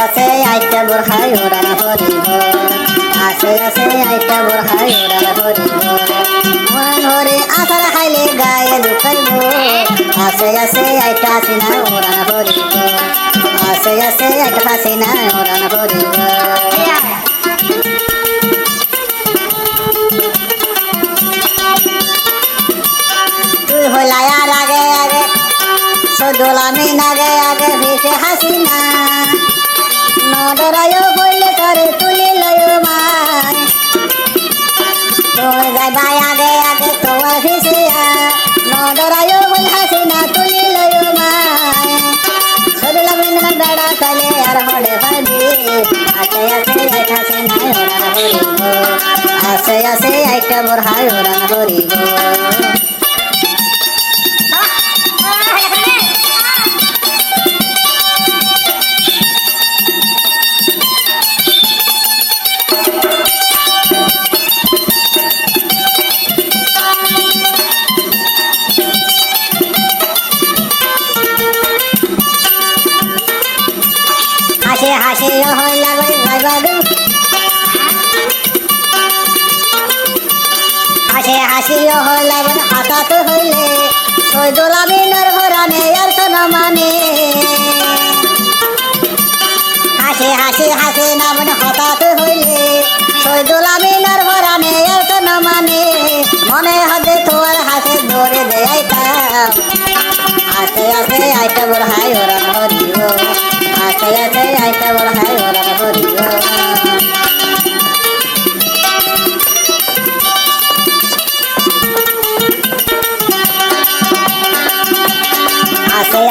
আছে আইটা বোরহাই ওরান হরিব আছে আইটা বোরহাই ওরান হরিব মন হরে আসার খাইলে গায়ে দুখাইব আছে আইটা হাসিনা ওরান হরিব আছে আইটা হাসিনা ওরান হরিব তুই হইলায়ার আগে আগে সদুলামি নাগে আগে ভেসে হাসিনা নডরায়ও বললে করে তুলি লয় মায় তোর যাইবাই আগে আগে তোমার ভিসিয়া নডরায়ও বল হাসিনা তুলি লয় মায় সদুলামি না বেড়া তালে আর হড়ে পাবি আছে আইটা হাসিনা ওরান হরিব আছে আইটা বোরহাই ওরান হরিব হাসি হইলা যাইবাদু হাসি হইলা হাতাত হইলে সৈদুলামিনের ভরানে আর তো মানে হাসি না মানে হতাত হইলে সৈদুলামিনের ভরানে আর তো মানে মনে হতে তোমার হাতে ধরে দেয়াইতাম আছে আইটা বোরহাই ওরান হরিব আছে আইটা বোরহাই ওরান হরিব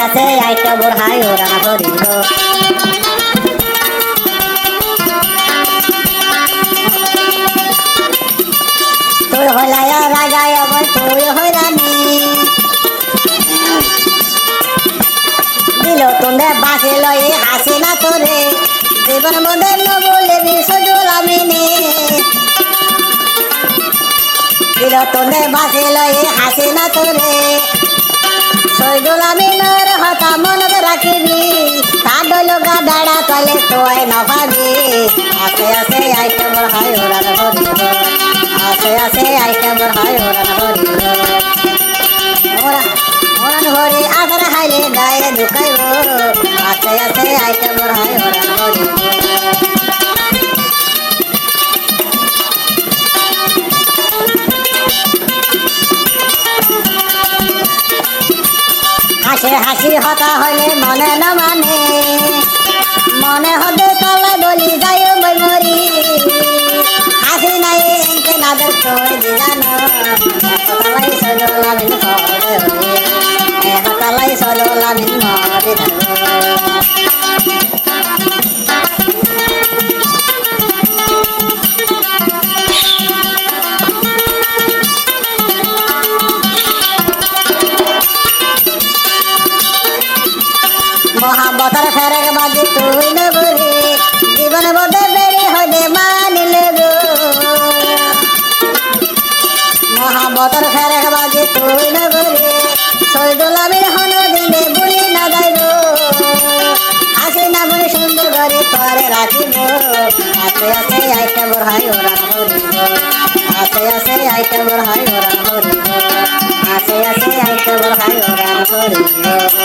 আছে আইটা বোরহাই ওরান হরিব তুই হইলায়া রাজায় আবার তুই হইরানি দিল তোমরা বাঁচে লয়ে হাসিনা তোরে জীবন মধ্যে বলে বিশ্বজুলামিনে দিল তোমরা বাঁচে লয়ে হাসিনা তোরে সৈদুলামিনের হতা মনত রাখিবি তার লগা বেড়া তলে তোয় নভাবি আছে আইটা বোরহাই ওরান হরিব আছে আইটা বোরহাই ওরান হরিব ওরান হরি আসার খাইলে গায়ে ঢুকাইব আছে আইটা বোরহাই ওরান হরিব হাসি হতা হইলে মনে না মনে হতে তলে বলি যাই মরি হাসি নাই এনকে নাদের তোর দিলানো হতালাই সদলামিন করে হরি হতালাই সদলামিন মরি মহাবতার ফেরেক বাজি তুই নবরে জীবন বোধে বেড়ে হদে মানিলে গো মহাবতার ফেরেক বাজি তুই নবরে সৈদুলামির হন দিনে বলি না যাইব আসি না বলে সুন্দর করে পরে রাখিব আছে আইটা বোরহাই ওরান হরিব আছে আইটা বোরহাই ওরান হরিব আছে আইটা বোরহাই ওরান হরিব